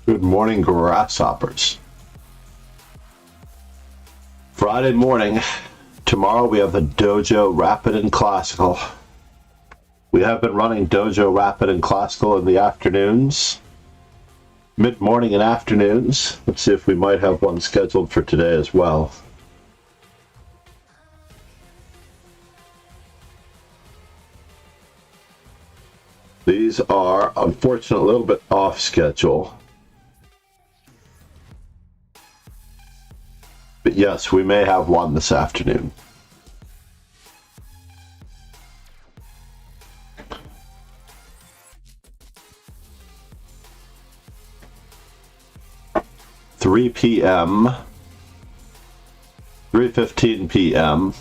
Good morning, grasshoppers. Friday morning. Tomorrow we have the Dojo Rapid and Classical. We have been running Dojo Rapid and Classical in the afternoons, mid-morning and afternoons. Let's see if we might have one scheduled for today as well. These are, unfortunately, a little bit off schedule. But yes, we may have one this afternoon. (3 p.m.), 3:15 p.m.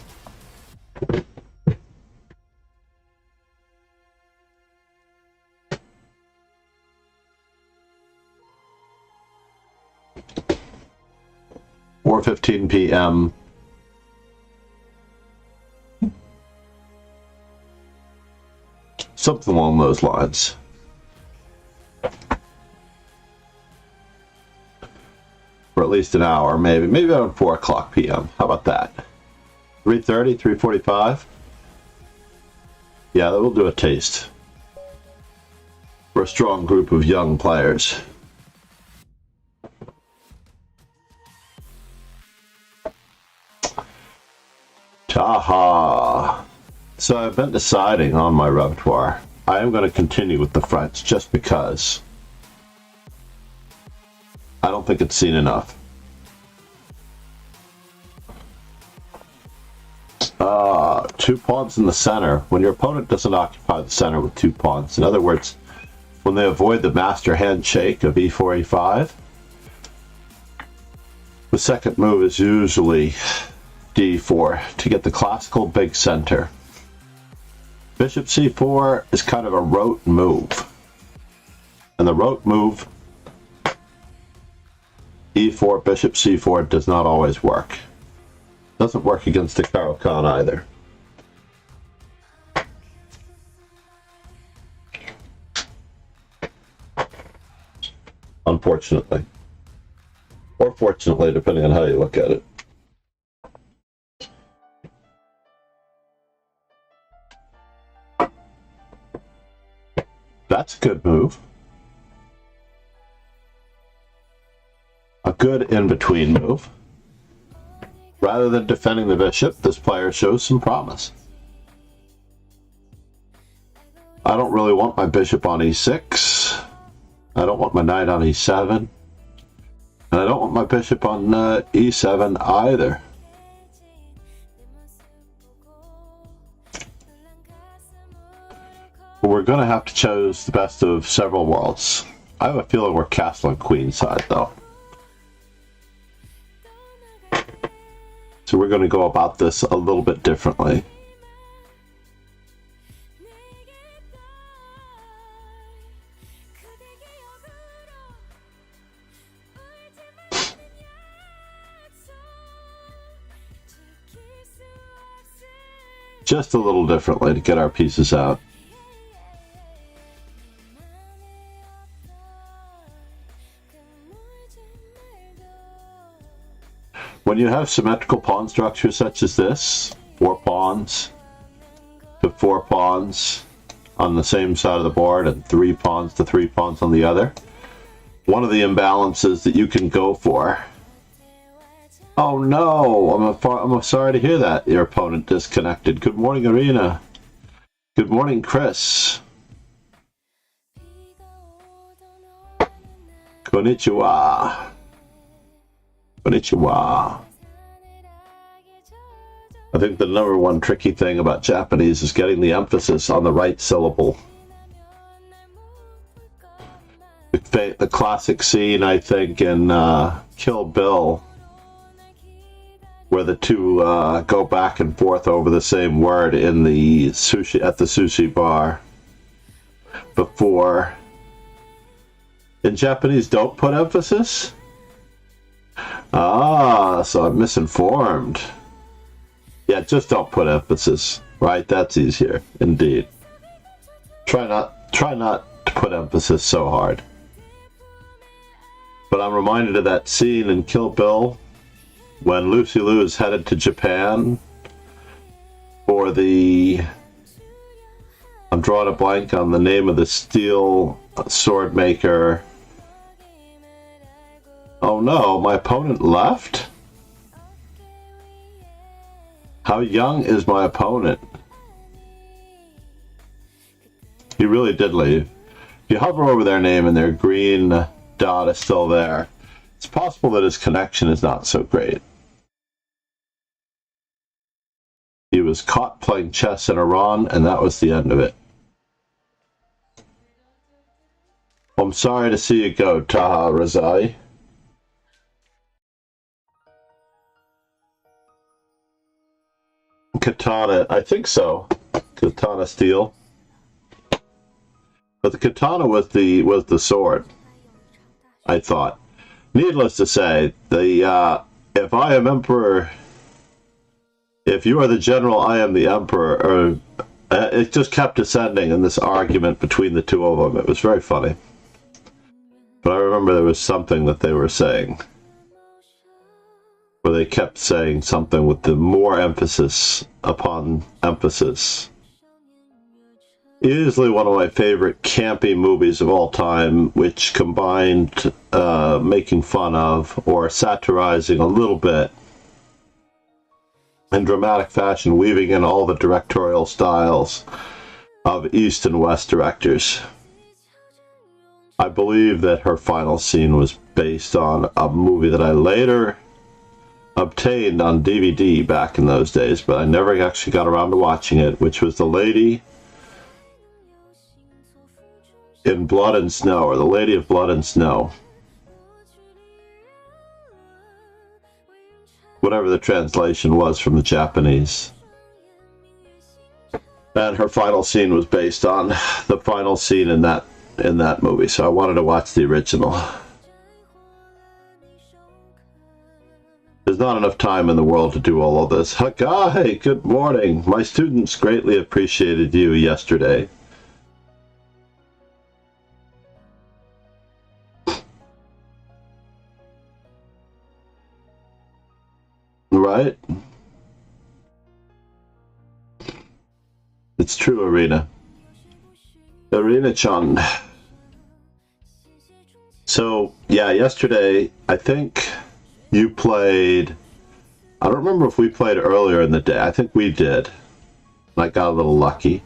or 15 p.m. Something along those lines. For at least an hour, maybe around 4 o'clock p.m. How about that? 3:30, 3:45? Yeah, that will do a taste. We're a strong group of young players. Taha. So I've been deciding on my repertoire. I am going to continue with the French just because I don't think it's seen enough. Two pawns in the center. When your opponent doesn't occupy the center with 2 pawns, in other words, when they avoid the master handshake of e4, e5, the second move is usually d4 to get the classical big center. Bishop c4 is kind of a rote move. And the rote move, e4, bishop c4, does not always work. Doesn't work against the Caro-Kann either. Unfortunately. Or fortunately, depending on how you look at it. That's a good move. A good in-between move. Rather than defending the bishop, this player shows some promise. I don't really want my bishop on e6. I don't want my knight on e7. And I don't want my bishop on e7 either. But we're going to have to choose the best of several worlds. I have a feeling we're castling queenside, though. So we're going to go about this a little bit differently. Just a little differently to get our pieces out. When you have symmetrical pawn structures such as this, 4 pawns to 4 pawns on the same side of the board and 3 pawns to 3 pawns on the other, one of the imbalances that you can go for. Oh no, I'm sorry to hear that. Your opponent disconnected. Good morning, Arena. Good morning, Chris. Konnichiwa. Konnichiwa. I think the number one tricky thing about Japanese is getting the emphasis on the right syllable. The classic scene, I think, in Kill Bill, where the two go back and forth over the same word in the sushi at the sushi bar. Before, in Japanese, don't put emphasis. Ah, so I'm misinformed. Yeah, just don't put emphasis. Right, that's easier, indeed. Try not to put emphasis so hard. But I'm reminded of that scene in Kill Bill when Lucy Liu is headed to Japan for the... I'm drawing a blank on the name of the steel sword maker. Oh no, my opponent left? How young is my opponent? He really did leave. If you hover over their name and their green dot is still there, it's possible that his connection is not so great. He was caught playing chess in Iran, and that was the end of it. I'm sorry to see you go, Taha Razai. Katana, I think so. Katana steel. But the katana was the sword, I thought. Needless to say, if I am emperor, if you are the general, I am the emperor, or it just kept ascending in this argument between the two of them. It was very funny. But I remember there was something that they were saying, where they kept saying something with the more emphasis upon emphasis. Easily one of my favorite campy movies of all time, which combined making fun of or satirizing a little bit in dramatic fashion, weaving in all the directorial styles of East and West directors. I believe that her final scene was based on a movie that I later obtained on DVD back in those days, but I never actually got around to watching it, which was The Lady in Blood and Snow, or The Lady of Blood and Snow. Whatever the translation was from the Japanese. And her final scene was based on the final scene in that movie, so I wanted to watch the original. There's not enough time in the world to do all of this. Hakai, good morning. My students greatly appreciated you yesterday. Right? It's true, Arena. Arena-chan. So, yeah, yesterday, I think you played... I don't remember if we played earlier in the day. I think we did. I got a little lucky.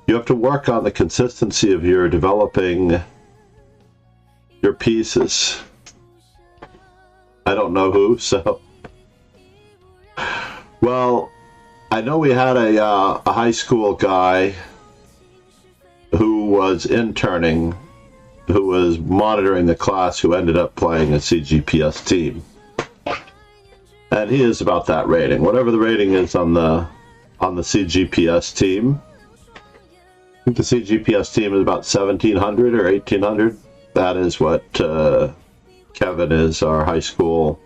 You have to work on the consistency of your developing your pieces. I don't know who, so... Well, I know we had a high school guy who was interning, who was monitoring the class, who ended up playing a CGPS team. And he is about that rating. Whatever the rating is on the CGPS team. I think the CGPS team is about 1,700 or 1,800. That is what Kevin is, our high school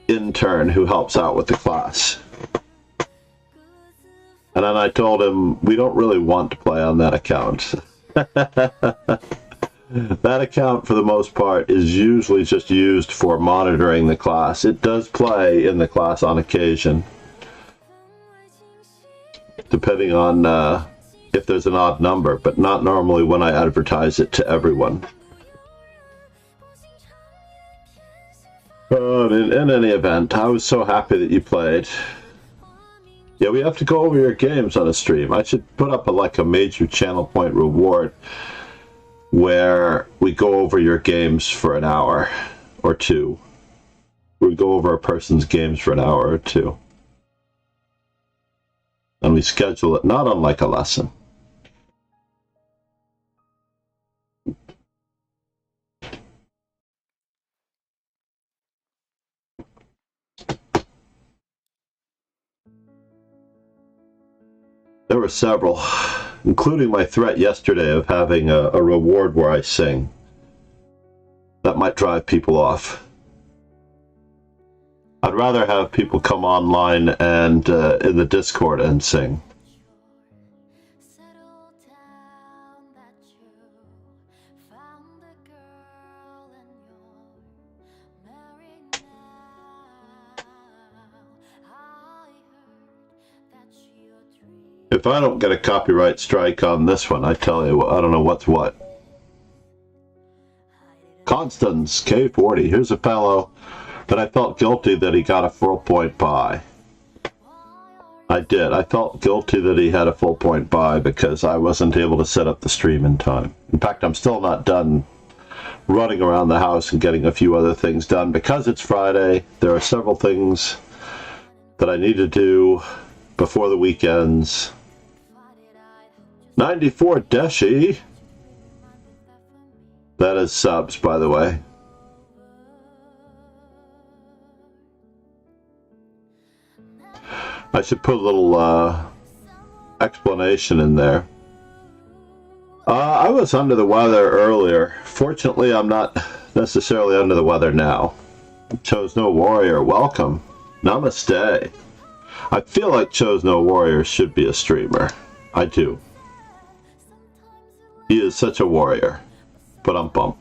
intern who helps out with the class. And then I told him, we don't really want to play on that account. That account, for the most part, is usually just used for monitoring the class. It does play in the class on occasion, depending on if there's an odd number, but not normally when I advertise it to everyone. But in any event, I was so happy that you played. Yeah, we have to go over your games on a stream. I should put up a major channel point reward where we go over your games for an hour or two. We go over a person's games for an hour or two. And we schedule it not unlike a lesson. There were several, including my threat yesterday of having a reward where I sing. That might drive people off. I'd rather have people come online and in the Discord and sing. If I don't get a copyright strike on this one, I tell you, I don't know what's what. Constance, K40. Here's a fellow that I felt guilty that he got a full point buy. I did. I felt guilty that he had a full point buy because I wasn't able to set up the stream in time. In fact, I'm still not done running around the house and getting a few other things done. Because it's Friday, there are several things that I need to do before the weekends. 94 Deshi. That is subs, by the way. I should put a little explanation in there. I was under the weather earlier. Fortunately, I'm not necessarily under the weather now. Chose No Warrior, welcome. Namaste. I feel like Chose No Warrior should be a streamer. I do. He is such a warrior. But I'm bummed.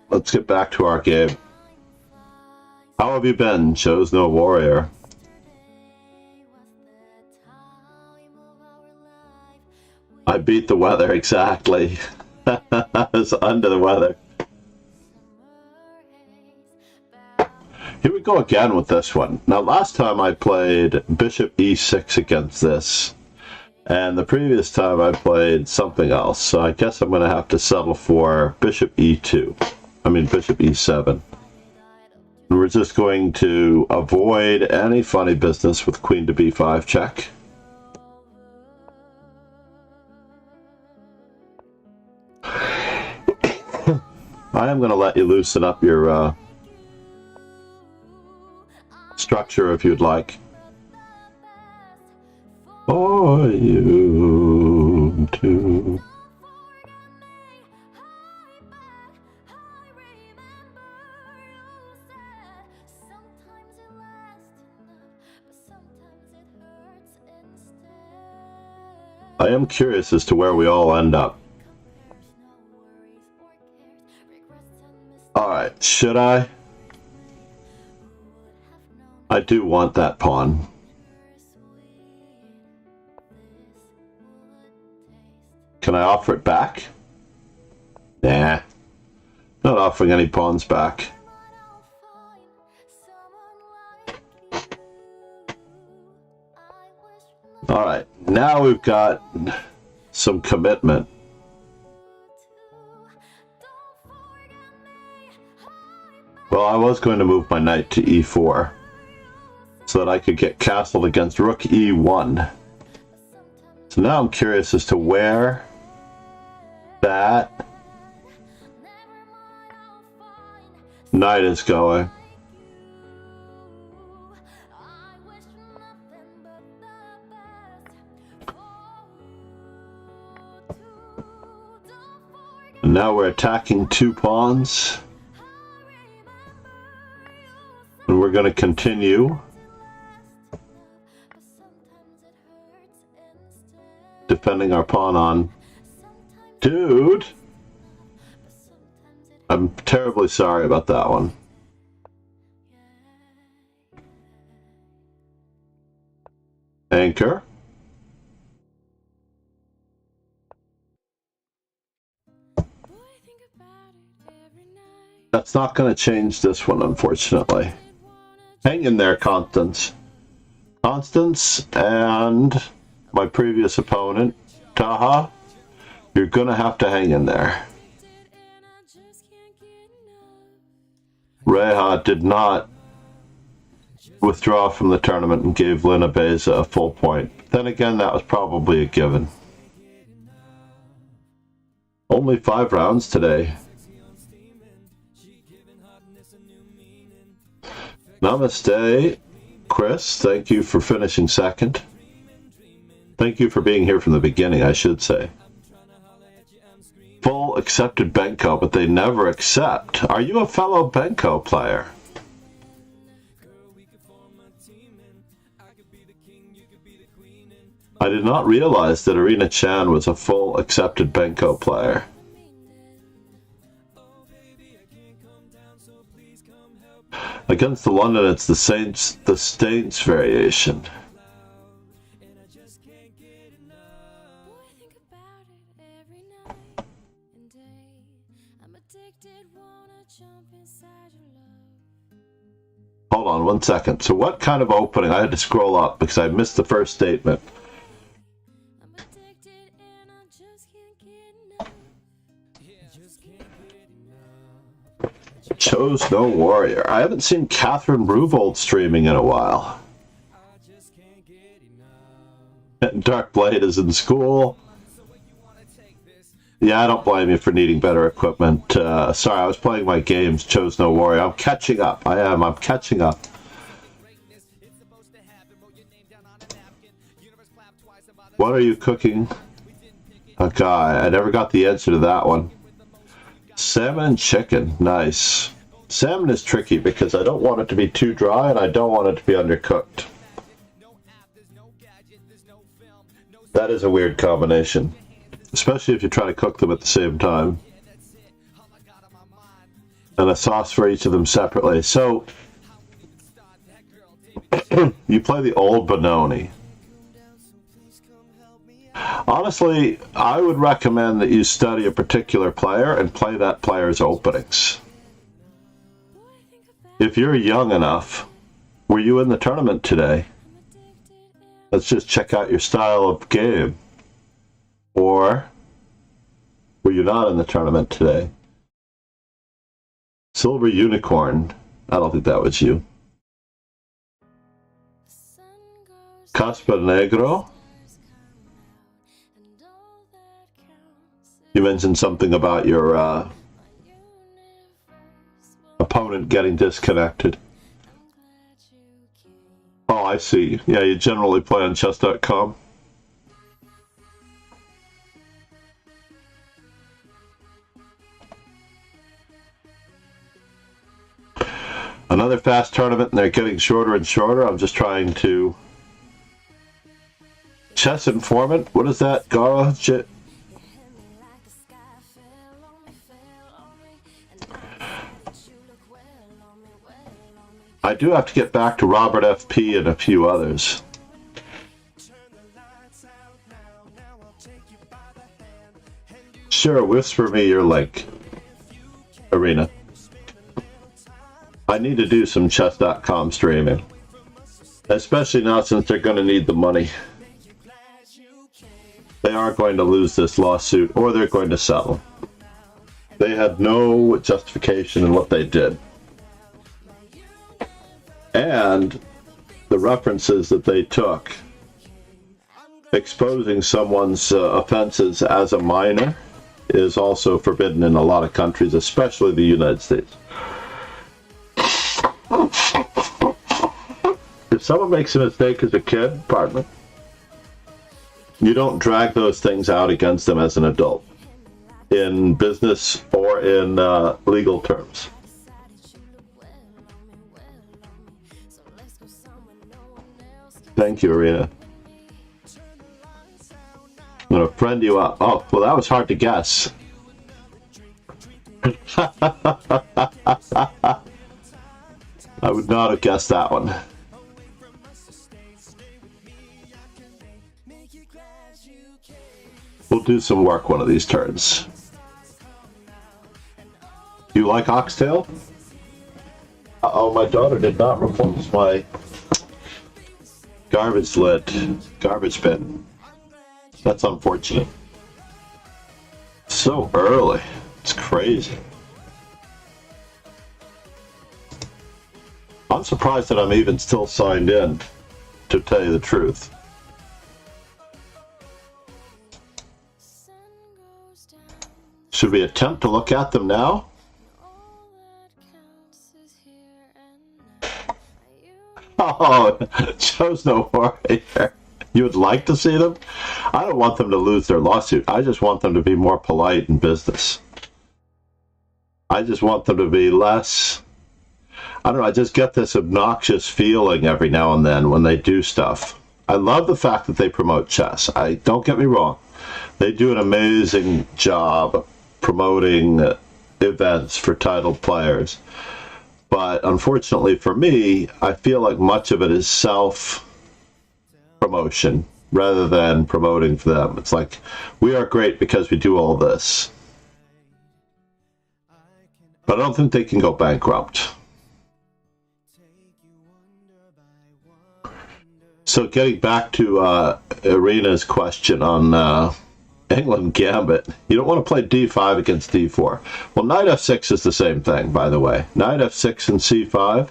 Let's get back to our game. How have you been, Chose No Warrior? I beat the weather, exactly. I was under the weather. Here we go again with this one. Now, last time I played Bishop E6 against this, and the previous time I played something else. So I guess I'm going to have to settle for Bishop E2. I mean Bishop E7. And we're just going to avoid any funny business with Queen to B5 check. I am going to let you loosen up your structure if you'd like. For you to... I am curious as to where we all end up. Alright, should I? I do want that pawn. Can I offer it back? Nah. Not offering any pawns back. Alright, now we've got some commitment. Well, I was going to move my knight to e4 so that I could get castled against rook e1. So now I'm curious as to where that knight is going. And now we're attacking two pawns. And we're going to continue defending our pawn on. Dude! I'm terribly sorry about that one. Anchor. That's not going to change this one, unfortunately. Hang in there, Constance. Constance and my previous opponent, Taha, you're going to have to hang in there. Reha did not withdraw from the tournament and gave Lina Beza a full point. Then again, that was probably a given. Only 5 rounds today. Namaste, Chris. Thank you for finishing second. Thank you for being here from the beginning, I should say. Full accepted Benko, but they never accept. Are you a fellow Benko player? I did not realize that Arena Chan was a full accepted Benko player. Against the London, it's the Saints variation. Hold on 1 second. So what kind of opening? I had to scroll up because I missed the first statement. Chose no warrior. I haven't seen Catherine Roodzant streaming in a while. Dark Blade is in school. Yeah, I don't blame you for needing better equipment. Sorry, I was playing my games. Chose no warrior. I'm catching up. I am. I'm catching up. What are you cooking? A guy. I never got the answer to that one. Salmon and chicken. Nice. Salmon is tricky because I don't want it to be too dry and I don't want it to be undercooked. That is a weird combination. Especially if you try to cook them at the same time. And a sauce for each of them separately. So, you play the old Benoni. Honestly, I would recommend that you study a particular player and play that player's openings. If you're young enough, were you in the tournament today? Let's just check out your style of game. Or were you not in the tournament today? Silver Unicorn. I don't think that was you. Caspa Negro. You mentioned something about your opponent getting disconnected. Oh, I see. Yeah, you generally play on chess.com. Another fast tournament, and they're getting shorter and shorter. I'm just trying to... Chess Informant? What is that, Gara? I do have to get back to Robert FP and a few others. Sure, whisper me your link, Arena. I need to do some chess.com streaming. Especially now since they're going to need the money. They are going to lose this lawsuit or they're going to settle. They had no justification in what they did. And the references that they took, exposing someone's offenses as a minor, is also forbidden in a lot of countries, especially the United States. If someone makes a mistake as a kid, pardon me, you don't drag those things out against them as an adult, in business or in legal terms. Thank you, Arena. I'm going to friend you up. Oh, well, that was hard to guess. I would not have guessed that one. We'll do some work one of these turns. You like oxtail? Uh-oh, my daughter did not replace my garbage bin. That's unfortunate. So early. It's crazy. I'm surprised that I'm even still signed in, to tell you the truth. Should we attempt to look at them now? Oh, chose no warrior. You would like to see them? I don't want them to lose their lawsuit. I just want them to be more polite in business. I just want them to be less... I don't know, I just get this obnoxious feeling every now and then when they do stuff. I love the fact that they promote chess. Don't get me wrong. They do an amazing job promoting events for titled players. But unfortunately for me, I feel like much of it is self-promotion rather than promoting for them. It's like, we are great because we do all this. But I don't think they can go bankrupt. So getting back to Irina's question on England Gambit, you don't want to play d5 against d4. Well, knight f6 is the same thing, by the way. Knight f6 and c5.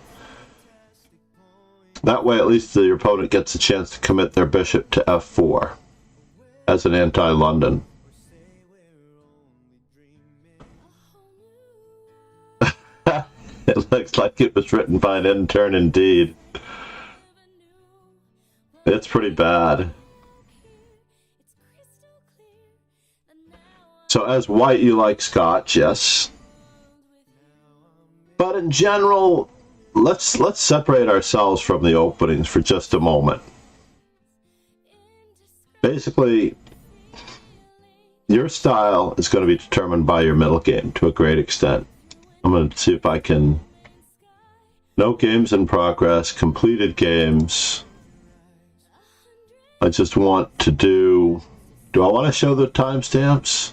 That way, at least your opponent gets a chance to commit their bishop to f4 as an anti-London. It looks like it was written by an intern indeed. It's pretty bad. So as white, you like Scotch, yes. But in general, let's separate ourselves from the openings for just a moment. Basically, your style is going to be determined by your middle game to a great extent. I'm going to see if I can... No games in progress, completed games. I just want to do I want to show the timestamps?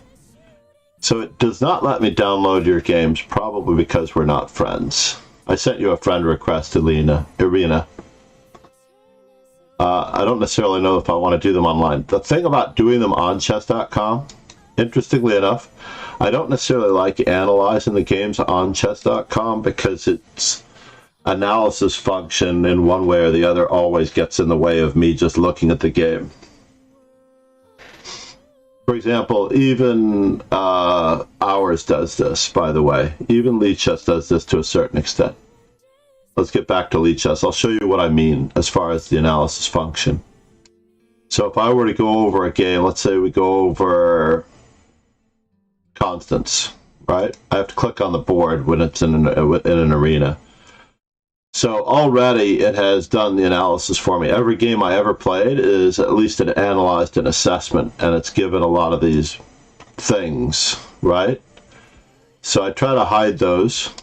So it does not let me download your games, probably because we're not friends. I sent you a friend request, Irina. I don't necessarily know if I want to do them online. The thing about doing them on chess.com, interestingly enough, I don't necessarily like analyzing the games on chess.com because its analysis function in one way or the other always gets in the way of me just looking at the game. For example, even Ours does this, by the way. Even Lichess does this to a certain extent. Let's get back to Lichess. I'll show you what I mean as far as the analysis function. So if I were to go over a game, let's say we go over Constance, right? I have to click on the board when it's in an arena. So already it has done the analysis for me. Every game I ever played is at least an analyzed an assessment, and it's given a lot of these things, right? So I try to hide those.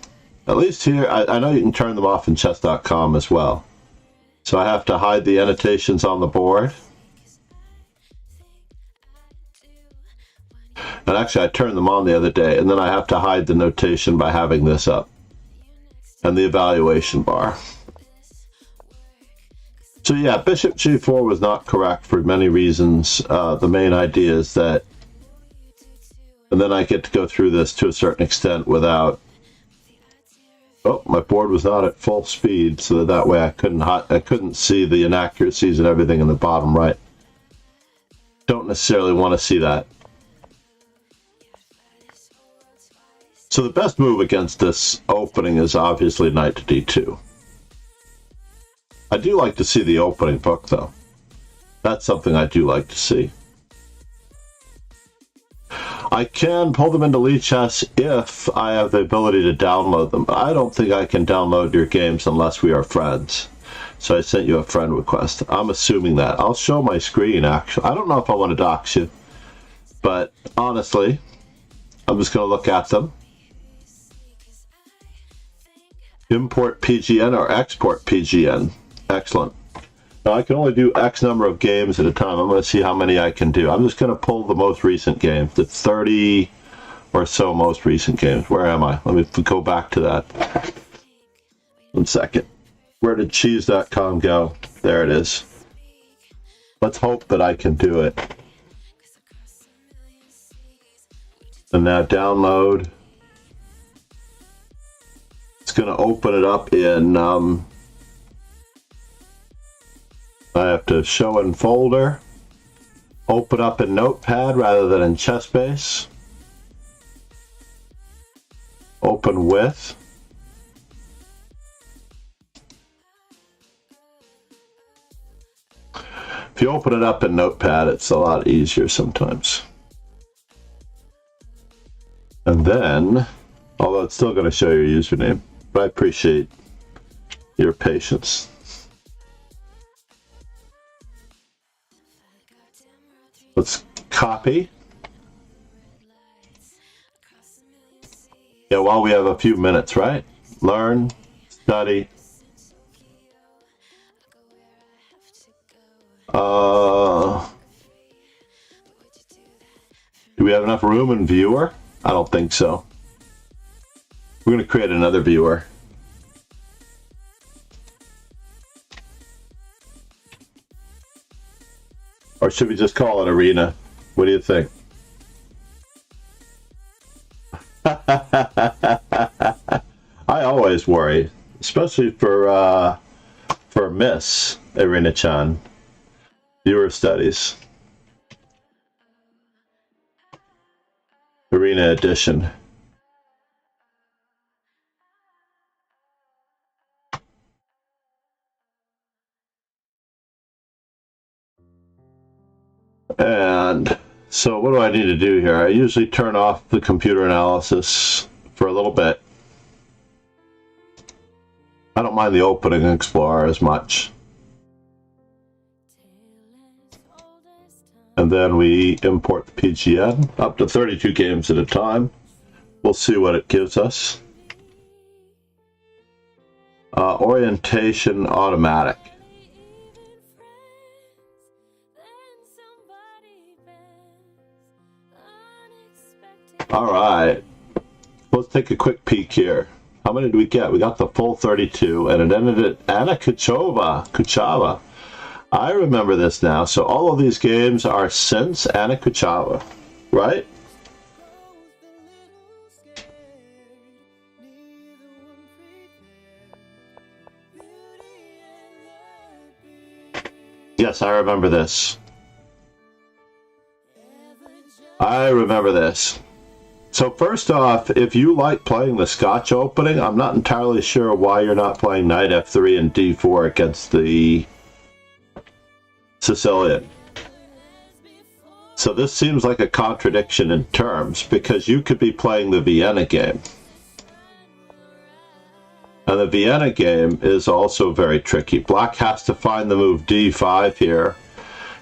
At least here, I know you can turn them off in chess.com as well. So I have to hide the annotations on the board. And actually I turned them on the other day, and then I have to hide the notation by having this up. And the evaluation bar. So yeah, bishop g4 was not correct for many reasons. The main idea is that, and then I get to go through this to a certain extent without, oh, my board was not at full speed, so that way I couldn't see the inaccuracies and everything in the bottom right. Don't necessarily want to see that. So the best move against this opening is obviously knight to d2. I do like to see the opening book, though. That's something I do like to see. I can pull them into Lichess if I have the ability to download them. But I don't think I can download your games unless we are friends. So I sent you a friend request. I'm assuming that. I'll show my screen, actually. I don't know if I want to dox you. But honestly, I'm just going to look at them. Import PGN or export PGN. Excellent. Now I can only do X number of games at a time. I'm going to see how many I can do. I'm just going to pull the most recent games, the 30 or so most recent games. Where am I? Let me go back to that. 1 second. Where did cheese.com go? There it is. Let's hope that I can do it. And now download. It's going to open it up in, I have to show in folder, open up in Notepad rather than in ChessBase, open with, if you open it up in Notepad, it's a lot easier sometimes. And then, although it's still going to show your username, but I appreciate your patience. Let's copy. Yeah, while we have a few minutes, right? Learn, study. Do we have enough room in viewer? I don't think so. We're going to create another viewer. Or should we just call it arena? What do you think? I always worry, especially for Miss Irina-chan. Viewer studies. Arena edition. And so what do I need to do here? I usually turn off the computer analysis for a little bit. I don't mind the opening explorer as much. And then we import the PGN up to 32 games at a time. We'll see what it gives us. Orientation automatic. All right, let's take a quick peek here. How many do we get? We got the full 32, and it ended at Anna Kuchava. I remember this now. So all of these games are since Anna Kuchava, right? Yes, I remember this. I remember this. So first off, if you like playing the Scotch opening, I'm not entirely sure why you're not playing Knight F3 and D4 against the Sicilian. So this seems like a contradiction in terms, because you could be playing the Vienna game. And the Vienna game is also very tricky. Black has to find the move D5 here,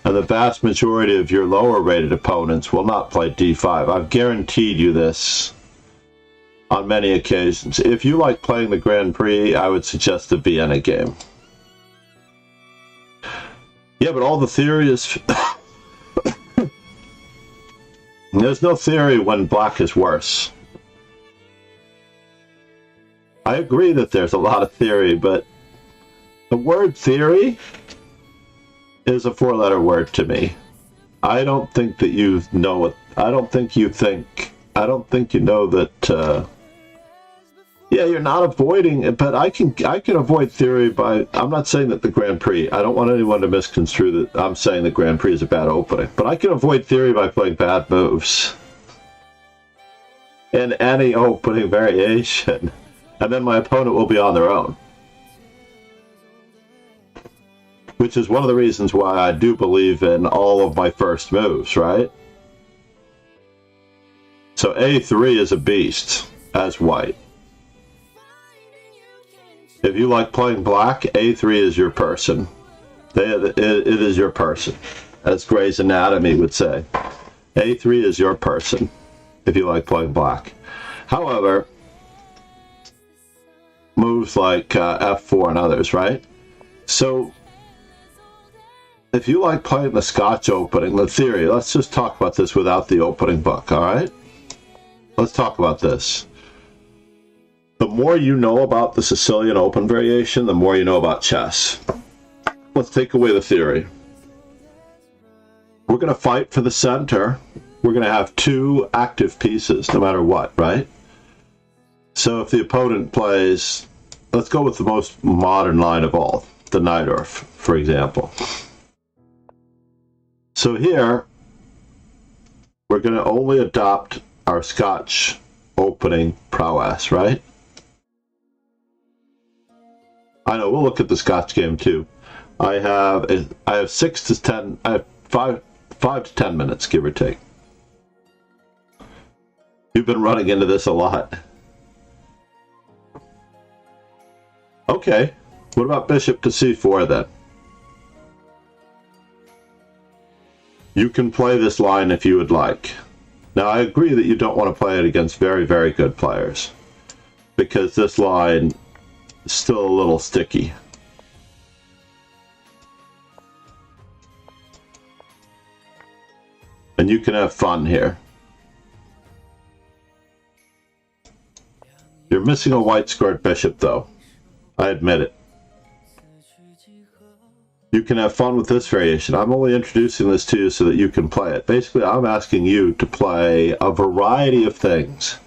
and the vast majority of your lower rated opponents will not play D5. I've guaranteed you this on many occasions. If you like playing the Grand Prix, I would suggest the Vienna game. Yeah, but all the theory is... There's no theory when black is worse. I agree that there's a lot of theory, but the word theory is a four-letter word to me. I don't think that you know it. I don't think you know that... yeah, you're not avoiding it, but I can avoid theory by... I'm not saying that the Grand Prix... I don't want anyone to misconstrue that I'm saying the Grand Prix is a bad opening, but I can avoid theory by playing bad moves in any opening variation, and then my opponent will be on their own. Which is one of the reasons why I do believe in all of my first moves, right? So A3 is a beast as white. If you like playing black, A3 is your person. It is your person, as Grey's Anatomy would say. A3 is your person, if you like playing black. However, moves like F4 and others, right? So, if you like playing the Scotch opening, the theory, let's just talk about this without the opening book, all right? Let's talk about this. The more you know about the Sicilian Open variation, the more you know about chess. Let's take away the theory. We're going to fight for the center. We're going to have two active pieces, no matter what, right? So if the opponent plays, let's go with the most modern line of all, the Najdorf, for example. So here, we're going to only adopt our Scotch opening prowess, right? I know, we'll look at the Scotch game too. I have 6 to 10, I have 5 to 10 minutes, give or take. You've been running into this a lot. Okay, what about bishop to c4 then? You can play this line if you would like. Now, I agree that you don't want to play it against very, very good players, because this line is still a little sticky. And you can have fun here. You're missing a white squared bishop, though. I admit it. You can have fun with this variation. I'm only introducing this to you so that you can play it. Basically, I'm asking you to play a variety of things.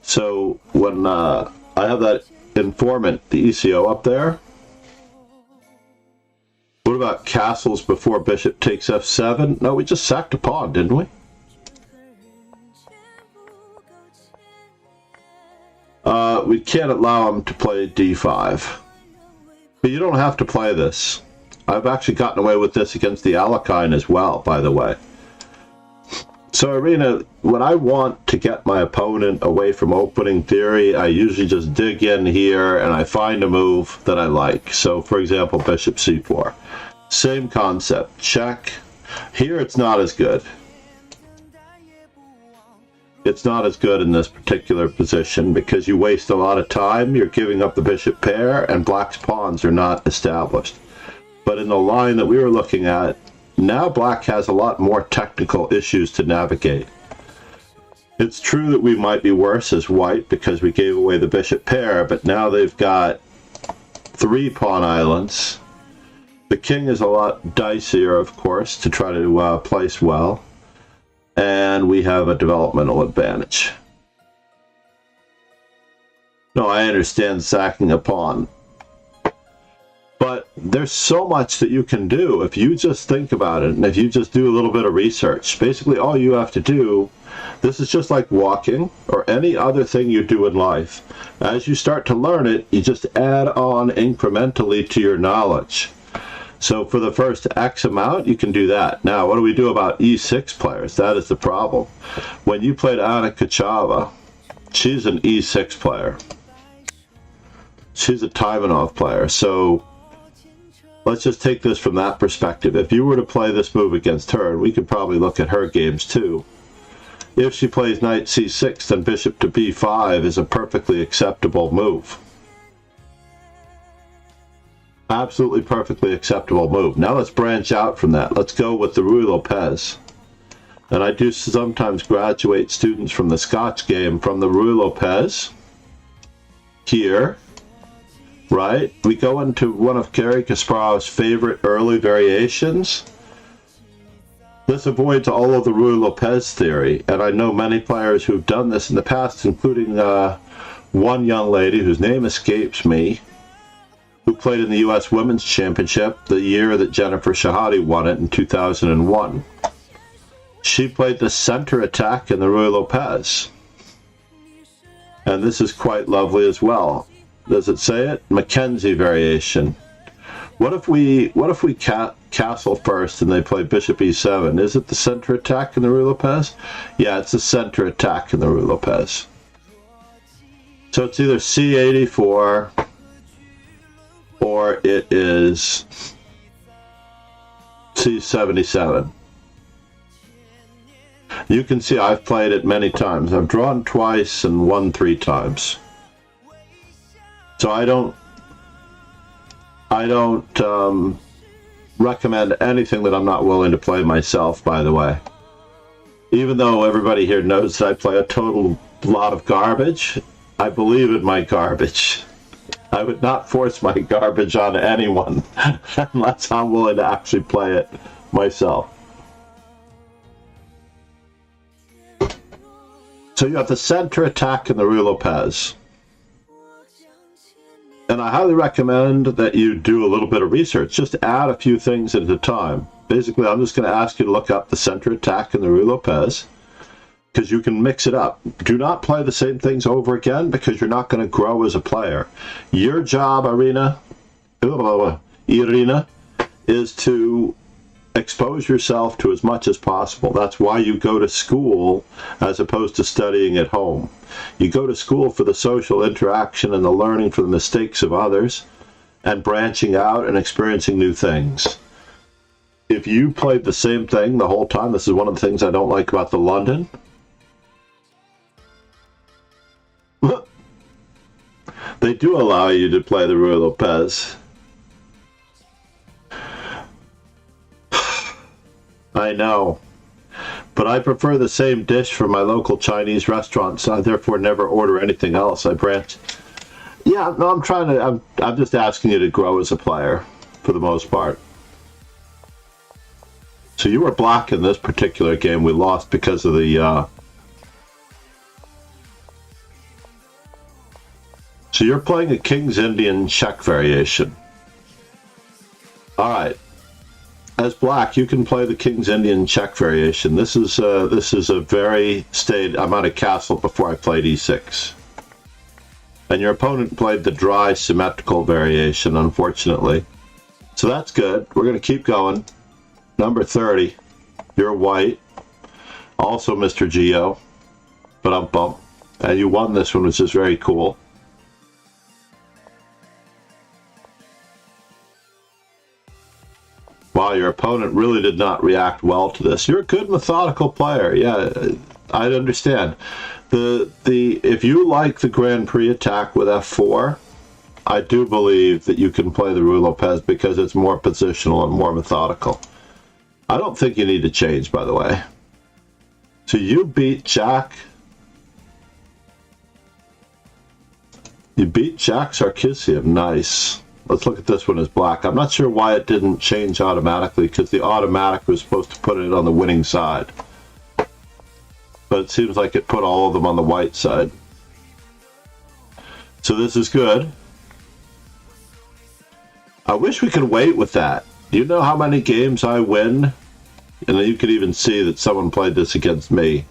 So when I have that informant, the ECO up there, what about castles before bishop takes f7? No, we just sacked a pawn, didn't we? We can't allow him to play d5. But you don't have to play this. I've actually gotten away with this against the Alekhine as well, by the way. So, Irina, when I want to get my opponent away from opening theory, I usually just dig in here and I find a move that I like. So, for example, bishop c4. Same concept. Check. Here it's not as good. It's not as good in this particular position because you waste a lot of time. You're giving up the bishop pair and black's pawns are not established. But in the line that we were looking at, now black has a lot more technical issues to navigate. It's true that we might be worse as white because we gave away the bishop pair, but now they've got 3 pawn islands. The king is a lot dicier, of course, to try to place well. And we have a developmental advantage. No, I understand sacking a pawn. But there's so much that you can do if you just think about it and if you just do a little bit of research. Basically, all you have to do, this is just like walking or any other thing you do in life. As you start to learn it, you just add on incrementally to your knowledge. So for the first X amount, you can do that. Now, what do we do about E6 players? That is the problem. When you played Anna Kochava, she's an E6 player. She's a Taimanov player. So let's just take this from that perspective. If you were to play this move against her, we could probably look at her games too. If she plays knight c6, then bishop to b5 is a perfectly acceptable move. Absolutely perfectly acceptable move. Now let's branch out from that. Let's go with the Ruy Lopez. And I do sometimes graduate students from the Scotch game from the Ruy Lopez. Here, right? We go into one of Garry Kasparov's favorite early variations. This avoids all of the Ruy Lopez theory, and I know many players who've done this in the past, including one young lady whose name escapes me, who played in the U.S. Women's Championship the year that Jennifer Shahade won it in 2001. She played the center attack in the Ruy Lopez. And this is quite lovely as well. Does it say it? Mackenzie variation. What if we castle first and they play bishop e7? Is it the center attack in the Ruy Lopez? Yeah, it's the center attack in the Ruy Lopez. So it's either c84 or it is c77. You can see I've played it many times. I've drawn twice and won 3 times. So I don't recommend anything that I'm not willing to play myself, by the way. Even though everybody here knows that I play a total lot of garbage, I believe in my garbage. I would not force my garbage on anyone unless I'm willing to actually play it myself. So you have the center attack in the Ruy Lopez. And I highly recommend that you do a little bit of research. Just add a few things at a time. Basically, I'm just going to ask you to look up the center attack in the Ruy Lopez, because you can mix it up. Do not play the same things over again, because you're not going to grow as a player. Your job, Irina, is to expose yourself to as much as possible. That's why you go to school as opposed to studying at home. You go to school for the social interaction and the learning from the mistakes of others and branching out and experiencing new things. if you played the same thing the whole time, this is one of the things I don't like about the London. They do allow you to play the Ruy Lopez. I know. But I prefer the same dish from my local Chinese restaurant, so I therefore never order anything else. I branch. Yeah, no, I'm just asking you to grow as a player, for the most part. So you were black in this particular game. We lost because of the... So you're playing a King's Indian check variation. Alright. As black, you can play the King's Indian check variation. This is a very staid... I'm at a castle before I played e6. And your opponent played the dry symmetrical variation, unfortunately. So that's good. We're going to keep going. Number 30. You're white. Also Mr. Geo. But I'm bump. And you won this one, which is very cool. Wow, your opponent really did not react well to this. You're a good methodical player. Yeah, I understand. If you like the Grand Prix attack with f4, I do believe that you can play the Ruy Lopez because it's more positional and more methodical. I don't think you need to change, by the way. So you beat Jack. You beat Jack Sarkisian. Nice. Let's look at this one as black. I'm not sure why it didn't change automatically, because the automatic was supposed to put it on the winning side. But it seems like it put all of them on the white side. So this is good. I wish we could wait with that. Do you know how many games I win? And you could even see that someone played this against me.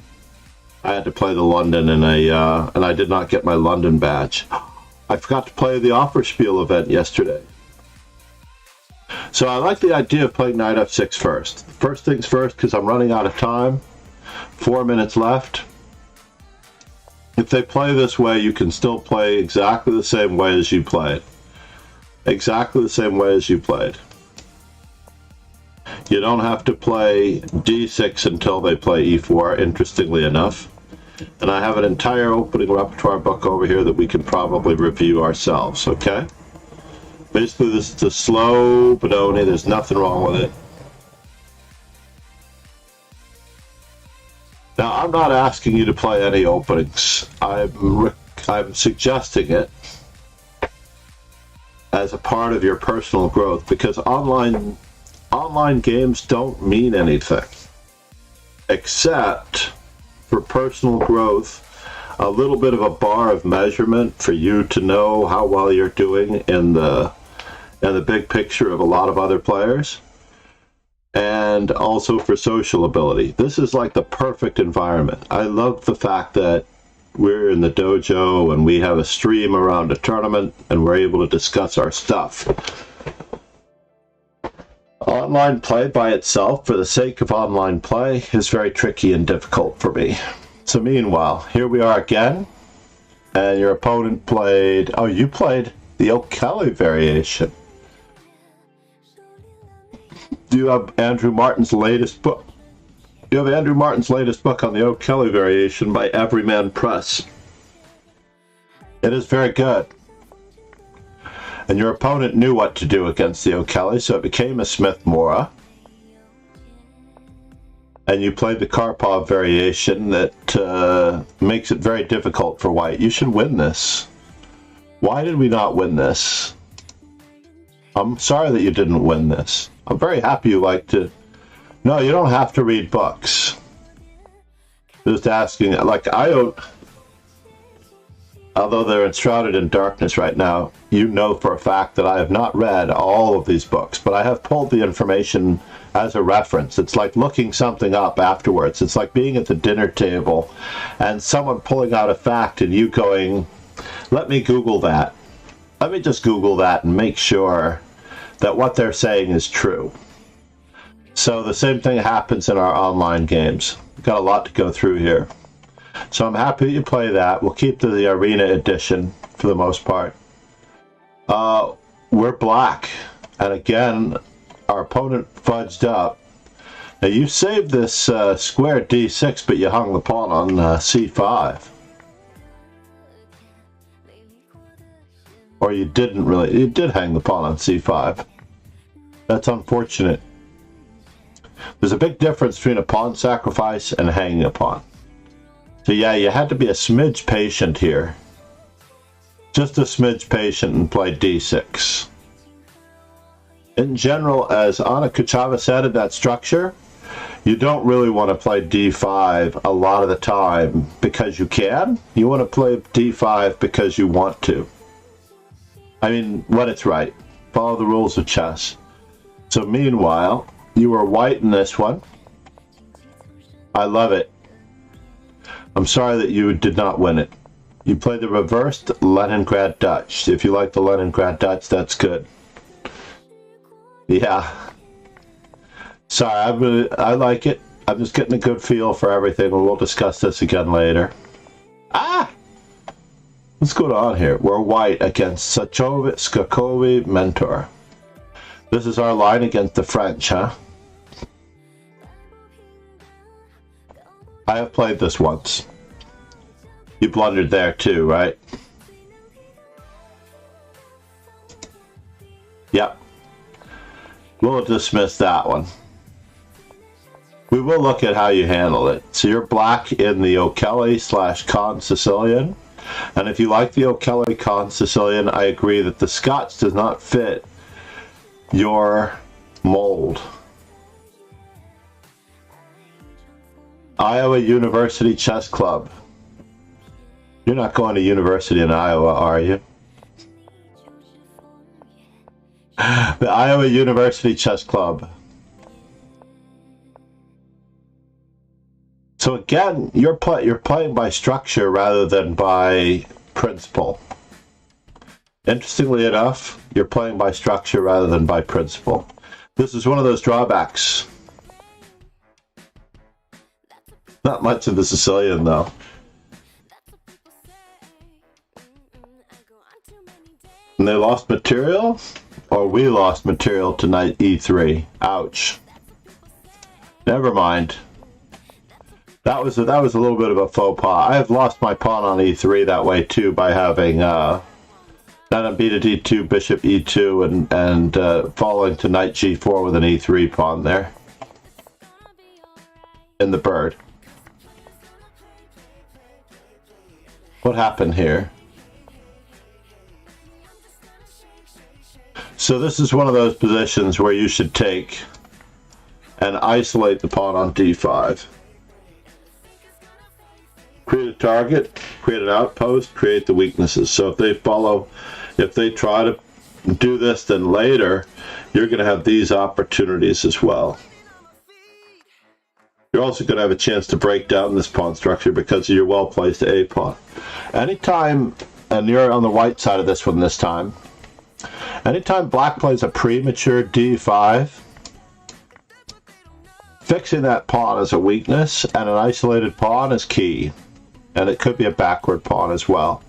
I had to play the London and I did not get my London badge. I forgot to play the Offerspiel event yesterday. So I like the idea of playing knight f6 first. First things first, because I'm running out of time. 4 minutes left. If they play this way, you can still play exactly the same way as you played. Exactly the same way as you played. You don't have to play d6 until they play e4, interestingly enough. And I have an entire opening repertoire book over here that we can probably review ourselves, okay? Basically, this is a slow Benoni. There's nothing wrong with it. Now, I'm not asking you to play any openings. I'm suggesting it as a part of your personal growth, because online games don't mean anything except for personal growth, a little bit of a bar of measurement for you to know how well you're doing in the big picture of a lot of other players, and also for social ability. This is like the perfect environment. I love the fact that we're in the dojo and we have a stream around a tournament and we're able to discuss our stuff. Online play by itself, for the sake of online play, is very tricky and difficult for me. So meanwhile, here we are again, and your opponent played... Oh, you played the O'Kelly variation. Do you have Andrew Martin's latest book? You have Andrew Martin's latest book on the O'Kelly variation by Everyman Press. It is very good. And your opponent knew what to do against the O'Kelly, so it became a Smith-Mora. And you played the Karpov variation that makes it very difficult for white. You should win this. Why did we not win this? I'm sorry that you didn't win this. I'm very happy you like to... No, you don't have to read books. Just asking, like, I don't... Although they're enshrouded in darkness right now, you know for a fact that I have not read all of these books, but I have pulled the information as a reference. It's like looking something up afterwards. It's like being at the dinner table and someone pulling out a fact and you going, let me Google that. Let me just Google that and make sure that what they're saying is true. So the same thing happens in our online games. We've got a lot to go through here. So I'm happy that you play that. We'll keep the arena edition for the most part. We're black. And again, our opponent fudged up. Now you saved this square d6, but you hung the pawn on c5. Or you didn't really. You did hang the pawn on c5. That's unfortunate. There's a big difference between a pawn sacrifice and hanging a pawn. So yeah, you had to be a smidge patient here. Just a smidge patient and play d6. In general, as Anna Kuchava said in that structure, you don't really want to play d5 a lot of the time because you can. You want to play d5 because you want to. I mean, when it's right. Follow the rules of chess. So meanwhile, you were white in this one. I love it. I'm sorry that you did not win it. You played the reversed Leningrad Dutch. If you like the Leningrad Dutch, that's good. Yeah. Sorry, I like it. I'm just getting a good feel for everything. We'll discuss this again later. Ah! What's going on here? We're white against Skakovi Mentor. This is our line against the French, huh? I have played this once. You blundered there too, right? Yep. We'll dismiss that one. We will look at how you handle it. So you're black in the O'Kelly/Con Sicilian. And if you like the O'Kelly/Con Sicilian, I agree that the Scotch does not fit your mold. Iowa University Chess Club. You're not going to university in Iowa, are you? The Iowa University Chess Club. So again, you're playing by structure rather than by principle. Interestingly enough, you're playing by structure rather than by principle. This is one of those drawbacks. Not much of the Sicilian, though. And they lost material? Or we lost material to knight e3. Ouch. Never mind. That was a little bit of a faux pas. I have lost my pawn on e3 that way too by having knight on b to d2, bishop e2, and falling to knight g4 with an e3 pawn there. In the bird. What happened here? So this is one of those positions where you should take and isolate the pawn on d5. Create a target, create an outpost, create the weaknesses. So if they try to do this, then later you're going to have these opportunities as well. You're also going to have a chance to break down this pawn structure because of your well-placed A pawn. Anytime, and you're on the white side of this one this time, anytime black plays a premature d5, fixing that pawn is a weakness, and an isolated pawn is key. And it could be a backward pawn as well.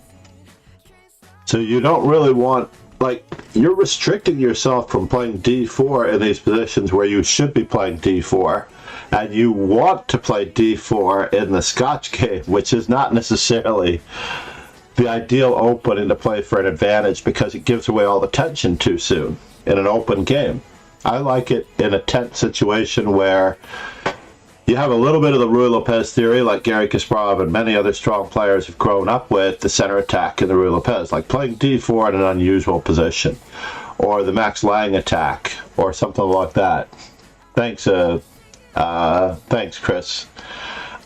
So you don't really want, like, you're restricting yourself from playing d4 in these positions where you should be playing d4. And you want to play d4 in the Scotch game, which is not necessarily the ideal opening to play for an advantage because it gives away all the tension too soon in an open game. I like it in a tense situation where you have a little bit of the Ruy Lopez theory, like Gary Kasparov and many other strong players have grown up with, the center attack in the Ruy Lopez, like playing d4 in an unusual position, or the Max Lang attack, or something like that. Thanks, thanks, Chris.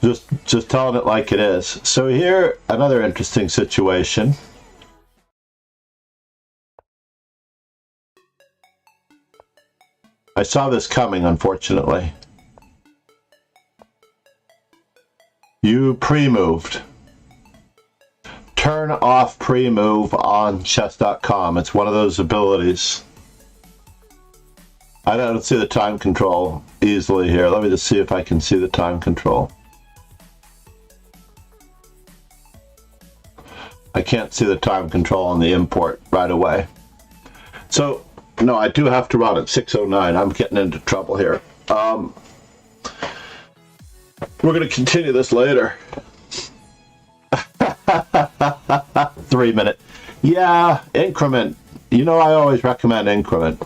Just telling it like it is. So here, another interesting situation. I saw this coming, unfortunately. You pre-moved. Turn off pre-move on chess.com. It's one of those abilities. I don't see the time control easily here. Let me just see if I can see the time control. I can't see the time control on the import right away. So No, I do have to run at 6:09. I'm getting into trouble here. We're going to continue this later. 3 minute. Yeah, increment. You know I always recommend increment.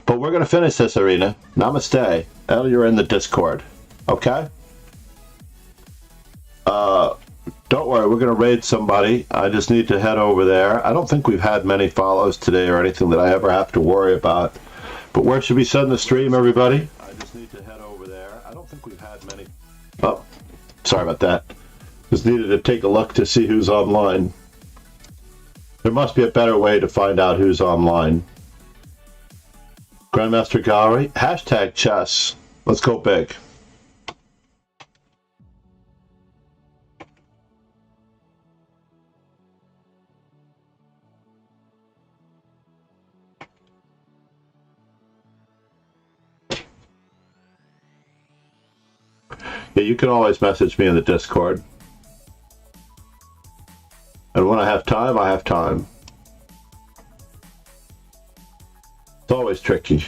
But we're going to finish this arena. Namaste. You're in the Discord. Okay? Don't worry, we're going to raid somebody. I just need to head over there. I don't think we've had many follows today or anything that I ever have to worry about. But where should we send the stream, everybody? I just need to head over there. I don't think we've had many... Oh, sorry about that. Just needed to take a look to see who's online. There must be a better way to find out who's online. Grandmaster Gallery. Hashtag chess. Let's go big. Yeah, you can always message me in the Discord. And when I have time, I have time. It's always tricky.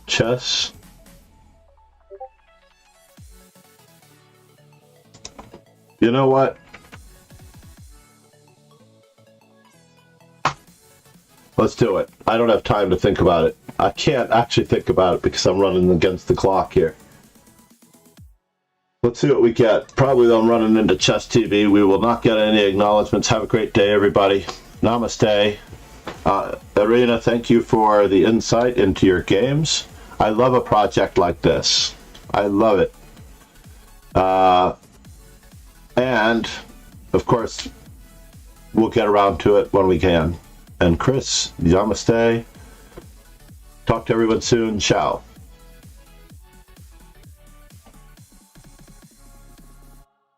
Chess. You know what? Let's do it. I don't have time to think about it. I can't actually think about it because I'm running against the clock here. Let's see what we get. Probably I'm running into Chess TV. We will not get any acknowledgments. Have a great day, everybody. Namaste. Arena, thank you for the insight into your games. I love a project like this. I love it. And, of course, we'll get around to it when we can. And Chris, namaste. Talk to everyone soon. Ciao.